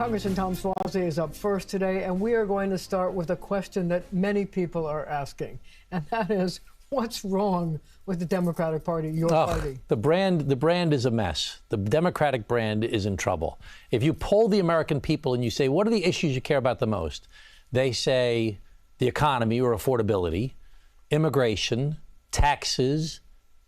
Congressman Tom Suozzi is up first today, and we are going to start with a question that many people are asking, and that is, what's wrong with the Democratic Party, your party? The brand is a mess. The Democratic brand is in trouble. If you poll the American people and you say, what are the issues you care about the most? They say the economy or affordability, immigration, taxes,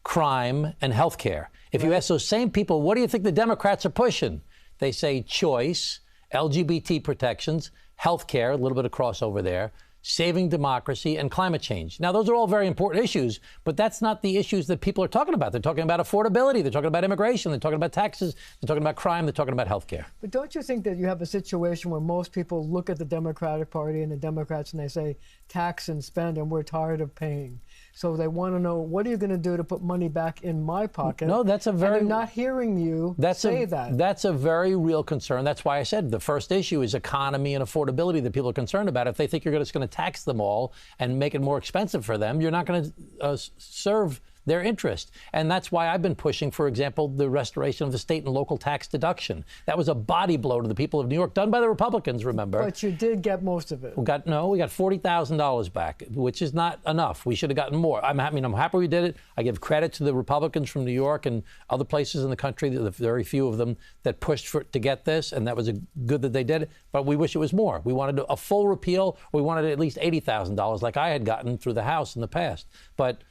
crime, and health care. If you ask those same people, what do you think the Democrats are pushing? They say choice, LGBT protections, health care, a little bit of crossover there, saving democracy, and climate change. Now, those are all very important issues, but that's not the issues that people are talking about. They're talking about affordability. They're talking about immigration. They're talking about taxes. They're talking about crime. They're talking about health care. But don't you think that you have a situation where most people look at the Democratic Party and the Democrats and they say tax and spend and we're tired of paying? So they want to know, what are you going to do to put money back in my pocket? No, that's a very... And they're not hearing you say that. That's a very real concern. That's why I said the first issue is economy and affordability that people are concerned about. If they think you're just going to tax them all and make it more expensive for them, you're not going to serve their interest. And that's why I've been pushing, for example, the restoration of the state and local tax deduction. That was a body blow to the people of New York, done by the Republicans, remember. But you did get most of it. We got $40,000 back, which is not enough. We should have gotten more. I'm happy we did it. I give credit to the Republicans from New York and other places in the country, the very few of them that pushed to get this, and that was good that they did it. But we wish it was more. We wanted a full repeal. We wanted at least $80,000, like I had gotten through the House in the past. But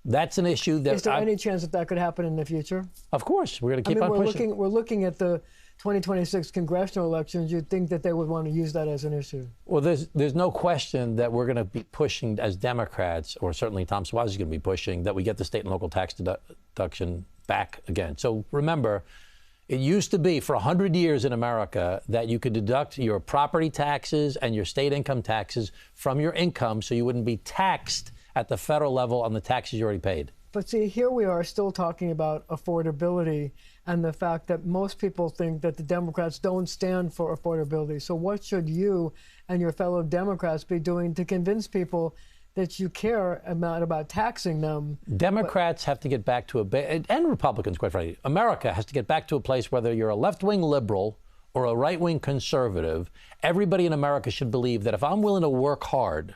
that's an issue that... Is there any chance that that could happen in the future? Of course. We're going to keep on pushing. We're looking at the 2026 congressional elections. You'd think that they would want to use that as an issue. Well, there's no question that we're going to be pushing as Democrats, or certainly Tom Suozzi is going to be pushing, that we get the state and local tax deduction back again. So remember, it used to be for 100 years in America that you could deduct your property taxes and your state income taxes from your income so you wouldn't be taxed at the federal level on the taxes you already paid. But see, here we are still talking about affordability and the fact that most people think that the Democrats don't stand for affordability. So what should you and your fellow Democrats be doing to convince people that you care about taxing them? Democrats have to get back to and Republicans, quite frankly, America has to get back to a place, whether you're a left-wing liberal or a right-wing conservative, everybody in America should believe that if I'm willing to work hard,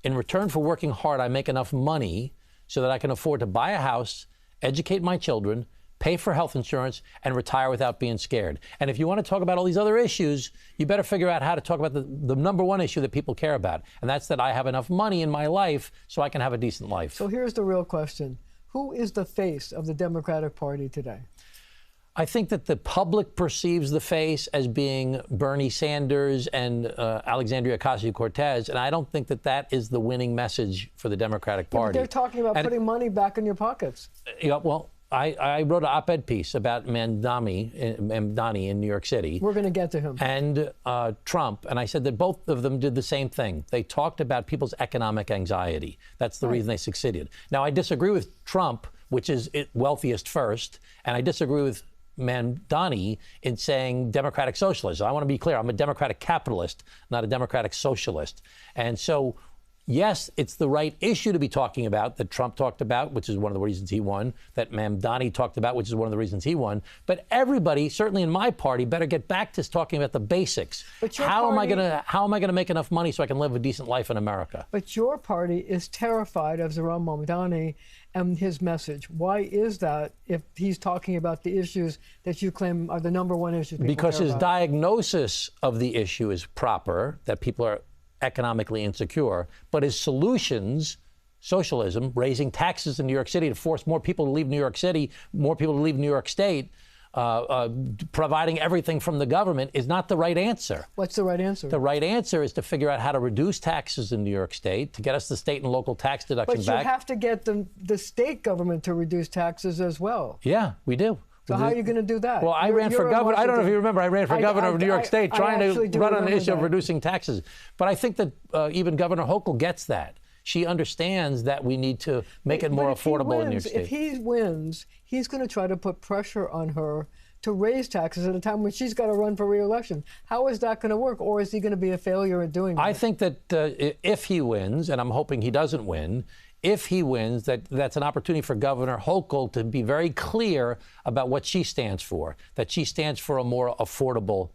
in return for working hard, I make enough money so that I can afford to buy a house, educate my children, pay for health insurance, and retire without being scared. And if you want to talk about all these other issues, you better figure out how to talk about the number one issue that people care about, and that's that I have enough money in my life so I can have a decent life. So here's the real question. Who is the face of the Democratic Party today? I think that the public perceives the face as being Bernie Sanders and Alexandria Ocasio-Cortez, and I don't think that that is the winning message for the Democratic Party. But they're talking about putting money back in your pockets. Well, I wrote an op-ed piece about Mamdani in New York City. We're going to get to him. And Trump, and I said that both of them did the same thing. They talked about people's economic anxiety. That's the reason they succeeded. Now, I disagree with Trump, which is wealthiest first, and I disagree with Mamdani in saying democratic socialism. I want to be clear. I'm a democratic capitalist, not a democratic socialist. And so, yes, it's the right issue to be talking about that Trump talked about, which is one of the reasons he won, that Mamdani talked about, which is one of the reasons he won. But everybody, certainly in my party, better get back to talking about the basics. How am I going to make enough money so I can live a decent life in America? But your party is terrified of Zohran Mamdani and his message. Why is that if he's talking about the issues that you claim are the number one issues people Because care his about? Diagnosis of the issue is proper, that people are economically insecure, but his solutions, socialism, raising taxes in New York City to force more people to leave New York City, more people to leave New York State, providing everything from the government, is not the right answer. What's the right answer? The right answer is to figure out how to reduce taxes in New York State, to get us the state and local tax deduction back. But you have to get the state government to reduce taxes as well. Yeah, we do. So how are you going to do that? Well, I ran for governor. I don't know if you remember. I ran for governor of New York State trying to run on the issue of reducing taxes. But I think that even Governor Hochul gets that. She understands that we need to make it more affordable in New York State. If he wins, he's going to try to put pressure on her to raise taxes at a time when she's got to run for re-election. How is that going to work? Or is he going to be a failure at doing that? I think that if he wins, and I'm hoping he doesn't win, if he wins, that's an opportunity for Governor Hochul to be very clear about what she stands for, that she stands for a more affordable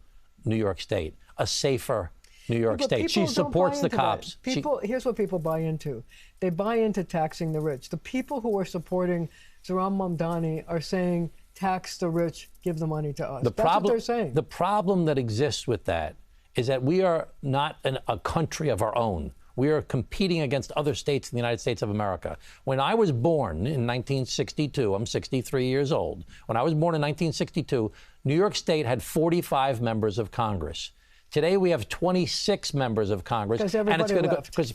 New York State, a safer New York State. She People don't supports buy the into that. cops. Here's what people buy into. They buy into taxing the rich. The people who are supporting Zohran Mamdani are saying, tax the rich, give the money to us. That's what they're saying. The problem that exists with that is that we are not a country of our own. We are competing against other states in the United States of America. When I was born in 1962, I'm 63 years old. When I was born in 1962, New York State had 45 members of Congress. Today we have 26 members of Congress, and it's going to go because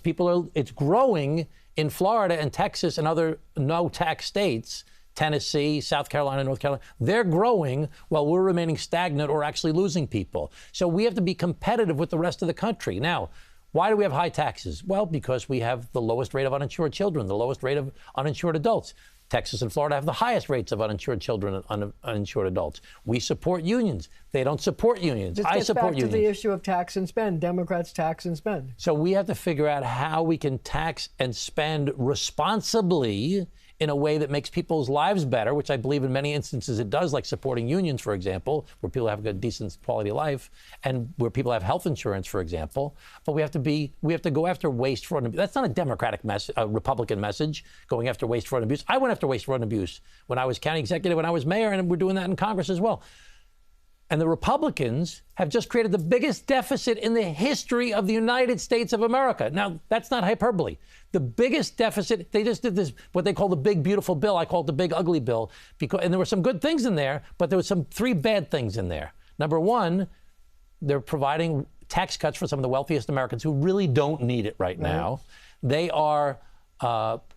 it's growing in Florida and Texas and other no-tax states, Tennessee, South Carolina, North Carolina. They're growing while we're remaining stagnant or actually losing people. So we have to be competitive with the rest of the country. Now, why do we have high taxes? Well, because we have the lowest rate of uninsured children, the lowest rate of uninsured adults. Texas and Florida have the highest rates of uninsured children and uninsured adults. We support unions. They don't support unions. I support unions. Back to the issue of tax and spend. Democrats tax and spend. So we have to figure out how we can tax and spend responsibly in a way that makes people's lives better, which I believe in many instances it does, like supporting unions, for example, where people have a decent quality of life, and where people have health insurance, for example. But we have to go after waste, fraud, and abuse. That's not a Democratic message, a Republican message, going after waste, fraud, and abuse. I went after waste, fraud, and abuse when I was county executive, when I was mayor, and we're doing that in Congress as well. And the Republicans have just created the biggest deficit in the history of the United States of America. Now, that's not hyperbole. The biggest deficit, they just did this, what they call the big, beautiful bill. I call it the big, ugly bill. And there were some good things in there, but there were three bad things in there. Number one, they're providing tax cuts for some of the wealthiest Americans who really don't need it right now. They are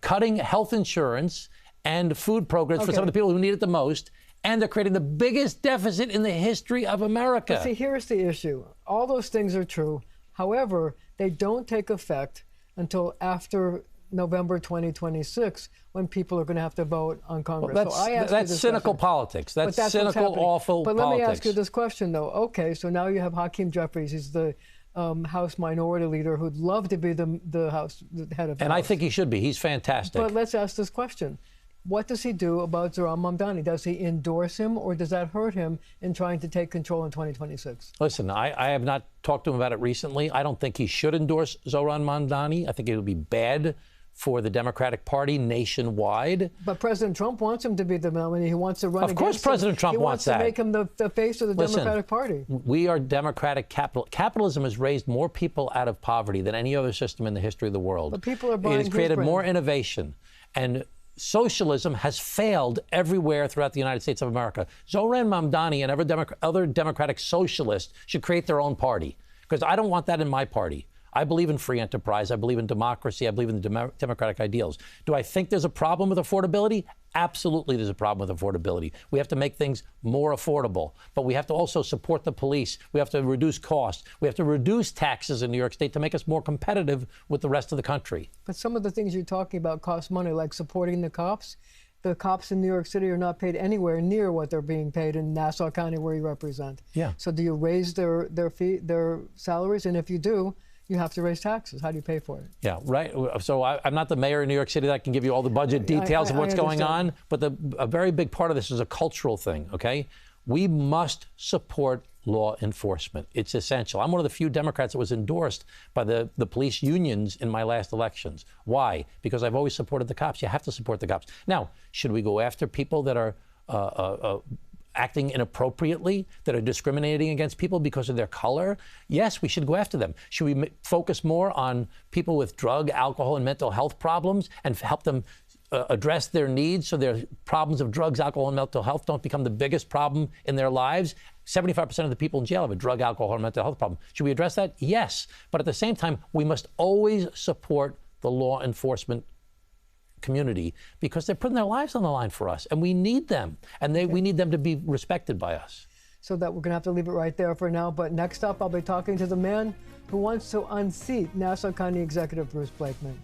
cutting health insurance and food programs for some of the people who need it the most. And they're creating the biggest deficit in the history of America. But see, here's the issue. All those things are true. However, they don't take effect until after November 2026, when people are going to have to vote on Congress. Well, that's cynical politics. That's cynical, awful politics. But let me ask you this question, though. Okay, so now you have Hakeem Jeffries. He's the House Minority Leader who'd love to be the head of the House. And I think he should be. He's fantastic. But let's ask this question. What does he do about Zohran Mamdani? Does he endorse him, or does that hurt him in trying to take control in 2026? Listen, I have not talked to him about it recently. I don't think he should endorse Zohran Mamdani. I think it would be bad for the Democratic Party nationwide. But President Trump wants him to be the nominee. He wants to run against him. Of course President Trump wants that. He wants to make him the face of the Democratic Party. We are democratic capital. Capitalism has raised more people out of poverty than any other system in the history of the world. But people are buying It has created more innovation. And socialism has failed everywhere throughout the United States of America. Zohran Mamdani and other democratic socialists should create their own party, because I don't want that in my party. I believe in free enterprise. I believe in democracy. I believe in the democratic ideals. Do I think there's a problem with affordability? Absolutely, there's a problem with affordability. We have to make things more affordable, but we have to also support the police. We have to reduce costs. We have to reduce taxes in New York State to make us more competitive with the rest of the country. But some of the things you're talking about cost money, like supporting the cops. The cops in New York City are not paid anywhere near what they're being paid in Nassau County, where you represent. Yeah. So do you raise their salaries? And if you do, you have to raise taxes. How do you pay for it? Yeah, right. So I'm not the mayor of New York City that can give you all the budget details of what's going on, but a very big part of this is a cultural thing, okay? We must support law enforcement. It's essential. I'm one of the few Democrats that was endorsed by the police unions in my last elections. Why? Because I've always supported the cops. You have to support the cops. Now, should we go after people that are acting inappropriately, that are discriminating against people because of their color? Yes, we should go after them. Should we focus more on people with drug, alcohol, and mental health problems and help them address their needs so their problems of drugs, alcohol, and mental health don't become the biggest problem in their lives? 75% of the people in jail have a drug, alcohol, and mental health problem. Should we address that? Yes. But at the same time, we must always support the law enforcement community, because they're putting their lives on the line for us, and we need them, and we need them to be respected by us. So that we're going to have to leave it right there for now. But next up, I'll be talking to the man who wants to unseat Nassau County Executive Bruce Blakeman.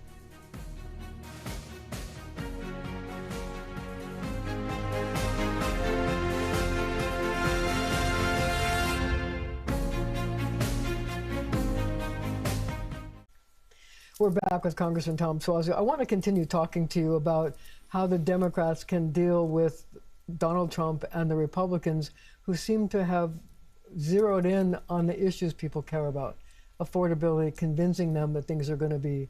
We're back with Congressman Tom Suozzi. I want to continue talking to you about how the Democrats can deal with Donald Trump and the Republicans, who seem to have zeroed in on the issues people care about, affordability, convincing them that things are going to be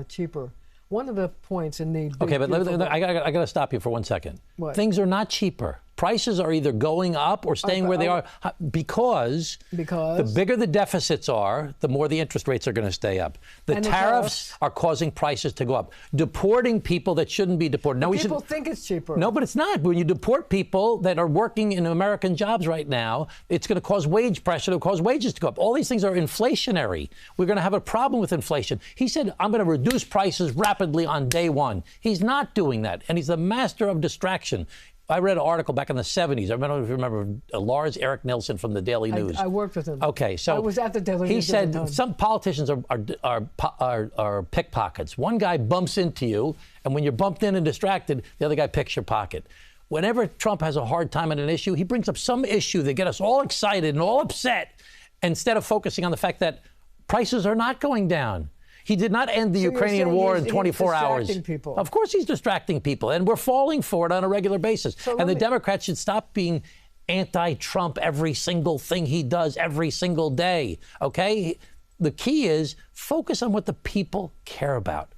cheaper. One of the points in the okay, but I got to stop you for 1 second. What? Things are not cheaper. Prices are either going up or staying where they are because the bigger the deficits are, the more the interest rates are going to stay up. The tariffs are causing prices to go up. Deporting people that shouldn't be deported. No, people think it's cheaper. No, but it's not. When you deport people that are working in American jobs right now, it's going to cause wage pressure, to cause wages to go up. All these things are inflationary. We're going to have a problem with inflation. He said, I'm going to reduce prices rapidly on day one. He's not doing that, and he's the master of distraction. I read an article back in the 70s. I don't know if you remember Lars Erik Nilsson from the Daily News. I worked with him. Okay, so I was at the Daily News. He said some politicians are pickpockets. One guy bumps into you, and when you're bumped in and distracted, the other guy picks your pocket. Whenever Trump has a hard time on an issue, he brings up some issue that gets us all excited and all upset, instead of focusing on the fact that prices are not going down. He did not end the Ukrainian war in 24 hours. People. Of course he's distracting people, and we're falling for it on a regular basis. And the Democrats should stop being anti-Trump every single thing he does every single day, okay? The key is focus on what the people care about.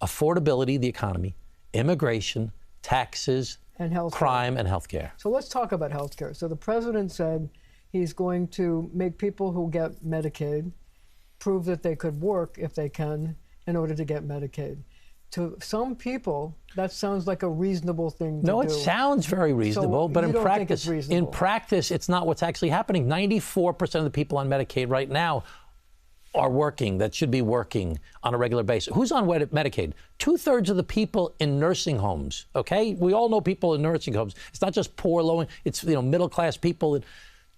Affordability, the economy, immigration, taxes, and crime, and health care. So let's talk about health care. So the president said he's going to make people who get Medicaid prove that they could work if they can in order to get Medicaid. To some people, that sounds like a reasonable thing to do. No, it sounds very reasonable, but in practice, it's not what's actually happening. 94% of the people on Medicaid right now are working, that should be working on a regular basis. Who's on Medicaid? 2/3 of the people in nursing homes, okay? We all know people in nursing homes. It's not just poor, low, it's middle-class people.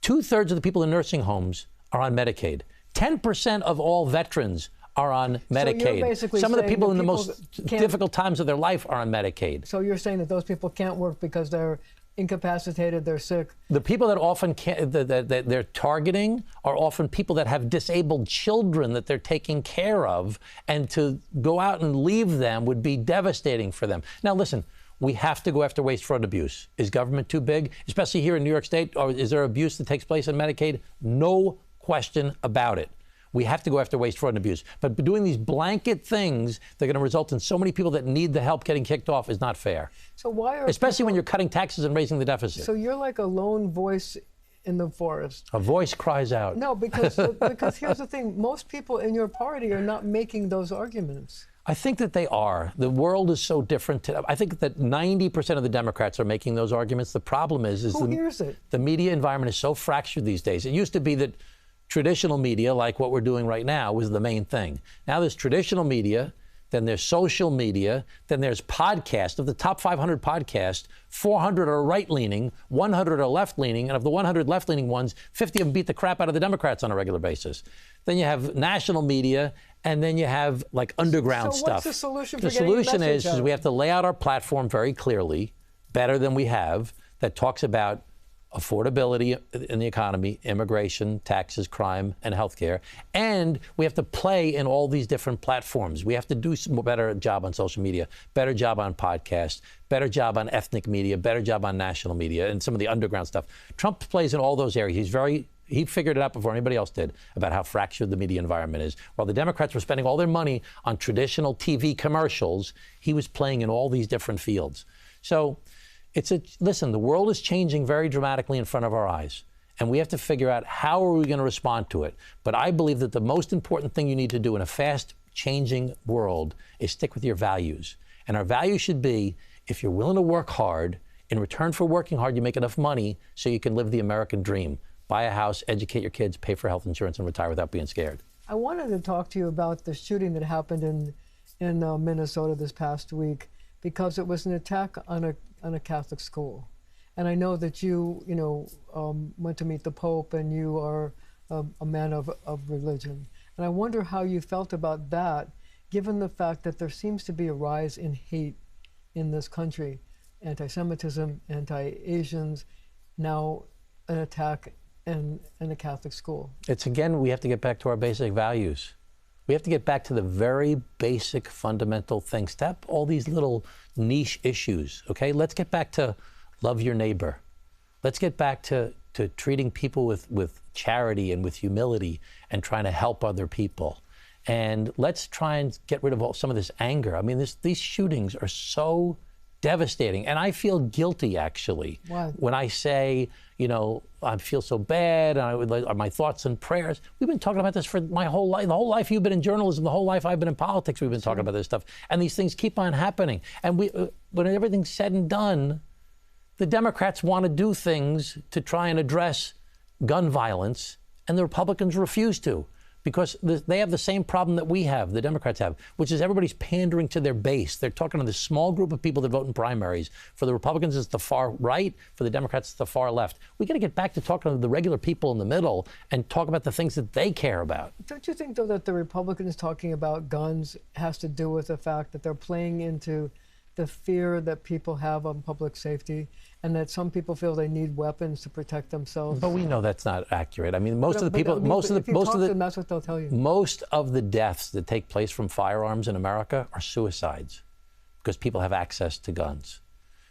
2/3 of the people in nursing homes are on Medicaid. 10% of all veterans are on Medicaid. So some of the people in the most difficult times of their life are on Medicaid. So you're saying that those people can't work because they're incapacitated, they're sick? The people that often that they're targeting are often people that have disabled children that they're taking care of, and to go out and leave them would be devastating for them. Now, listen, we have to go after waste, fraud, and abuse. Is government too big, especially here in New York State? Or is there abuse that takes place in Medicaid? No question about it. We have to go after waste, fraud, and abuse. But doing these blanket things that are going to result in so many people that need the help getting kicked off is not fair. So why are especially when you're cutting taxes and raising the deficit. So you're like a lone voice in the forest. A voice cries out. No, because here's the thing. Most people in your party are not making those arguments. I think that they are. The world is so different. I think that 90% of the Democrats are making those arguments. The problem is who hears it? The media environment is so fractured these days. It used to be that traditional media, like what we're doing right now, was the main thing. Now there's traditional media, then there's social media, then there's podcasts. Of the top 500 podcasts, 400 are right-leaning, 100 are left-leaning, and of the 100 left-leaning ones, 50 of them beat the crap out of the Democrats on a regular basis. Then you have national media, and then you have like underground stuff. So what's the solution for getting the message out? The solution is we have to lay out our platform very clearly, better than we have, that talks about affordability in the economy, immigration, taxes, crime, and healthcare. And we have to play in all these different platforms. We have to do some better job on social media, better job on podcasts, better job on ethnic media, better job on national media, and some of the underground stuff. Trump plays in all those areas. He figured it out before anybody else did about how fractured the media environment is. While the Democrats were spending all their money on traditional TV commercials, he was playing in all these different fields. So listen, the world is changing very dramatically in front of our eyes, and we have to figure out how are we going to respond to it. But I believe that the most important thing you need to do in a fast-changing world is stick with your values. And our values should be, if you're willing to work hard, in return for working hard, you make enough money so you can live the American dream. Buy a house, educate your kids, pay for health insurance, and retire without being scared. I wanted to talk to you about the shooting that happened in Minnesota this past week, because it was an attack on a Catholic school. And I know that you went to meet the Pope, and you are a man of religion. And I wonder how you felt about that, given the fact that there seems to be a rise in hate in this country, anti-Semitism, anti-Asians, now an attack in a Catholic school. It's, again, we have to get back to our basic values. We have to get back to the very basic fundamental things. Stop all these little niche issues, okay? Let's get back to love your neighbor. Let's get back to to treating people with charity and with humility and trying to help other people. And let's try and get rid of some of this anger. I mean, these shootings are so devastating. And I feel guilty, actually, when I say, you know, I feel so bad, and I would like my thoughts and prayers. We've been talking about this for my whole life. The whole life you've been in journalism, the whole life I've been in politics, we've been talking about this stuff. And these things keep on happening. And when everything's said and done, the Democrats want to do things to try and address gun violence, and the Republicans refuse to. Because they have the same problem that we have, the Democrats have, which is everybody's pandering to their base. They're talking to this small group of people that vote in primaries. For the Republicans, it's the far right. For the Democrats, it's the far left. We got to get back to talking to the regular people in the middle and talk about the things that they care about. Don't you think, though, that the Republicans talking about guns has to do with the fact that they're playing into the fear that people have on public safety, and that some people feel they need weapons to protect themselves? But we know that's not accurate. I mean, most of the people, that's what they'll tell you. Most of the deaths that take place from firearms in America are suicides because people have access to guns.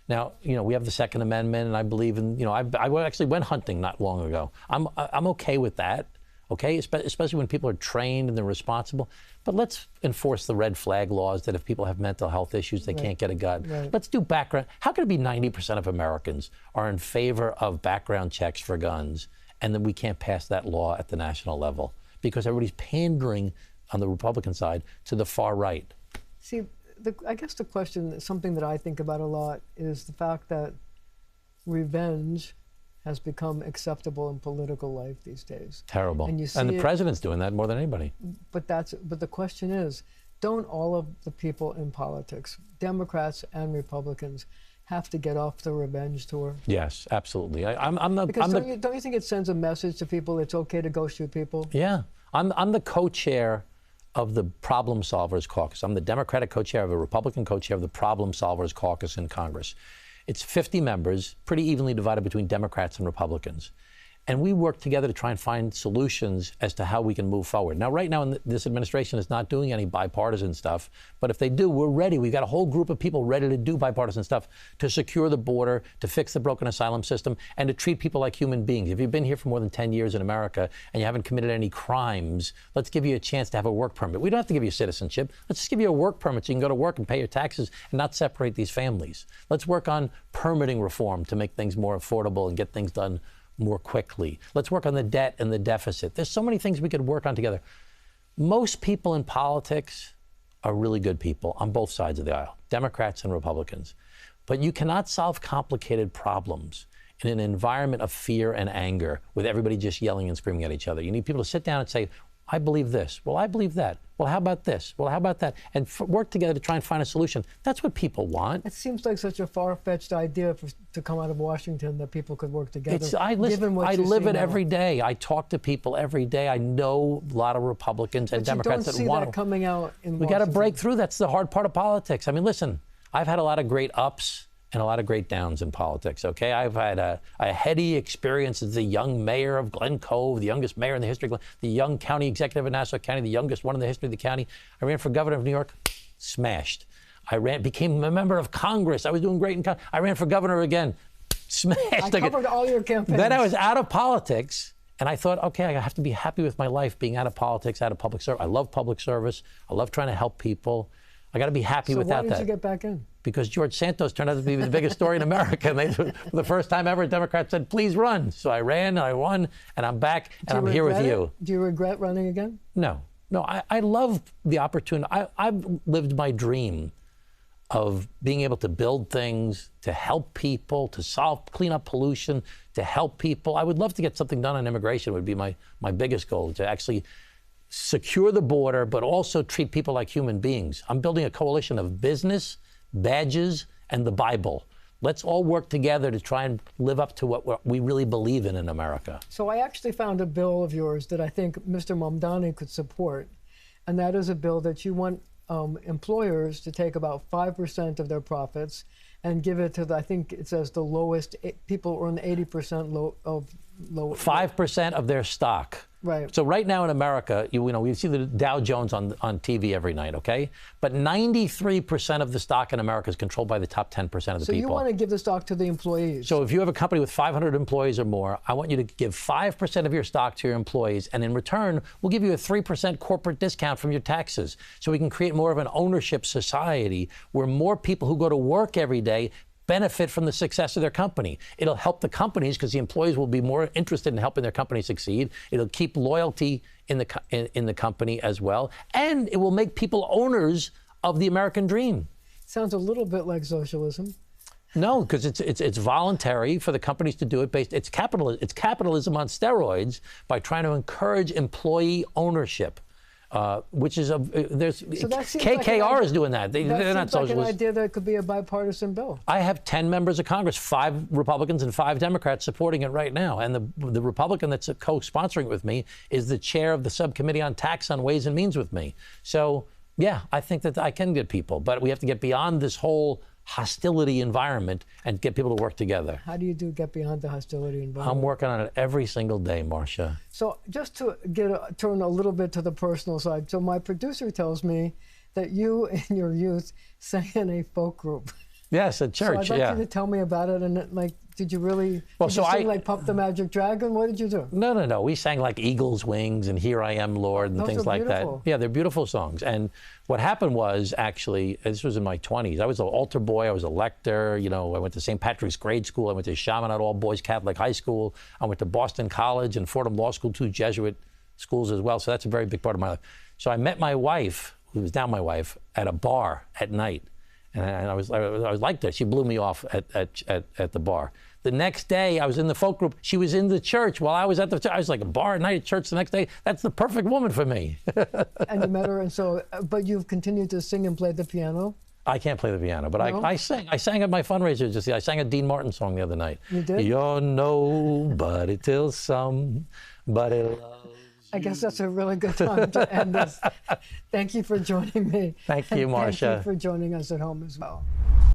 Now, you know, we have the Second Amendment, and I believe in, you know, I actually went hunting not long ago. I'm okay with that. Okay, especially when people are trained and they're responsible. But let's enforce the red flag laws that if people have mental health issues, they can't get a gun. Let's do background. How could it be 90% of Americans are in favor of background checks for guns, and then we can't pass that law at the national level? Because everybody's pandering on the Republican side to the far right. See, I guess the question, something that I think about a lot, is the fact that revenge has become acceptable in political life these days. Terrible. And the president's doing that more than anybody. But the question is, don't all of the people in politics, Democrats and Republicans, have to get off the revenge tour? Yes, absolutely. Don't you think it sends a message to people it's okay to go shoot people? Yeah. I'm the co-chair of the Problem Solvers Caucus. I'm the Democratic co-chair of the Republican co-chair of the Problem Solvers Caucus in Congress. It's 50 members, pretty evenly divided between Democrats and Republicans. And we work together to try and find solutions as to how we can move forward. Now, right now, this administration is not doing any bipartisan stuff. But if they do, we're ready. We've got a whole group of people ready to do bipartisan stuff to secure the border, to fix the broken asylum system, and to treat people like human beings. If you've been here for more than 10 years in America and you haven't committed any crimes, let's give you a chance to have a work permit. We don't have to give you citizenship. Let's just give you a work permit so you can go to work and pay your taxes and not separate these families. Let's work on permitting reform to make things more affordable and get things done more quickly. Let's work on the debt and the deficit. There's so many things we could work on together. Most people in politics are really good people on both sides of the aisle, Democrats and Republicans. But you cannot solve complicated problems in an environment of fear and anger with everybody just yelling and screaming at each other. You need people to sit down and say, I believe this. Well, I believe that. Well, how about this? Well, how about that? And work together to try and find a solution. That's what people want. It seems like such a far-fetched idea to come out of Washington, that people could work together. I live it every day. I talk to people every day. I know a lot of Republicans and Democrats that want to. But you don't see that coming out in Washington. We got to break through. That's the hard part of politics. I mean, listen, I've had a lot of great ups and a lot of great downs in politics, okay? I've had a heady experience as the young mayor of Glen Cove, the youngest mayor in the history of Glen, the young county executive of Nassau County, the youngest one in the history of the county. I ran for governor of New York, smashed. Became a member of Congress. I was doing great in Congress. I ran for governor again, smashed. I covered all your campaigns. Then I was out of politics, and I thought, okay, I have to be happy with my life being out of politics, out of public service. I love public service. I love trying to help people. I got to be happy without that. So why did you get back in? Because George Santos turned out to be the biggest story in America. And for the first time ever, Democrats said, please run. So I ran, and I won, and I'm back, and I'm here with you. Do you regret running again? No. I love the opportunity. I've lived my dream of being able to build things, to help people, to clean up pollution, to help people. I would love to get something done on immigration. Would be my biggest goal, to actually secure the border, but also treat people like human beings. I'm building a coalition of business, badges, and the Bible. Let's all work together to try and live up to what we really believe in America. So I actually found a bill of yours that I think Mr. Mamdani could support, and that is a bill that you want employers to take about 5% of their profits and give it to I think it says the lowest, people earn 80% of low. 5% of their stock. Right. So right now in America, you know, we see the Dow Jones on TV every night, okay? But 93% of the stock in America is controlled by the top 10% of the people. So you want to give the stock to the employees. So if you have a company with 500 employees or more, I want you to give 5% of your stock to your employees, and in return, we'll give you a 3% corporate discount from your taxes. So we can create more of an ownership society where more people who go to work every day benefit from the success of their company. It'll help the companies because the employees will be more interested in helping their company succeed. It'll keep loyalty in the company as well, and it will make people owners of the American dream. Sounds a little bit like socialism. No, because it's voluntary for the companies to do it. It's capitalism on steroids by trying to encourage employee ownership. Which is KKR is doing that. They're not socialists. That seems like an idea that could be a bipartisan bill. I have 10 members of Congress, 5 Republicans and 5 Democrats supporting it right now. And the Republican that's co-sponsoring it with me is the chair of the subcommittee on tax on Ways and Means with me. So, yeah, I think that I can get people. But we have to get beyond this whole hostility environment and get people to work together. How do you get beyond the hostility environment? I'm working on it every single day, Marcia. So just to turn a little bit to the personal side. So my producer tells me that you in your youth sang in a folk group. Yes, at church. So I'd like you to tell me about it. And like, did you really sing like Puff the Magic Dragon? What did you do? No. We sang like Eagle's Wings and Here I Am, Lord, and things like that. Yeah, they're beautiful songs. And what happened was, actually, this was in my 20s. I was an altar boy. I was a lector. You know, I went to St. Patrick's Grade School. I went to Chaminade All-Boys Catholic High School. I went to Boston College and Fordham Law School, 2 Jesuit schools as well. So that's a very big part of my life. So I met my wife, who was now my wife, at a bar at night. And I was like that. She blew me off at the bar. The next day, I was in the folk group. She was in the church while I was at the church. I was like, a bar at night at church the next day. That's the perfect woman for me. And you met her, and so, but you've continued to sing and play the piano? I can't play the piano, but no? I sing. I sang at my fundraiser. I sang a Dean Martin song the other night. You did? You're nobody till somebody loves. I guess that's a really good time to end this. Thank you for joining me. Thank you, Marcia. Thank you for joining us at home as well.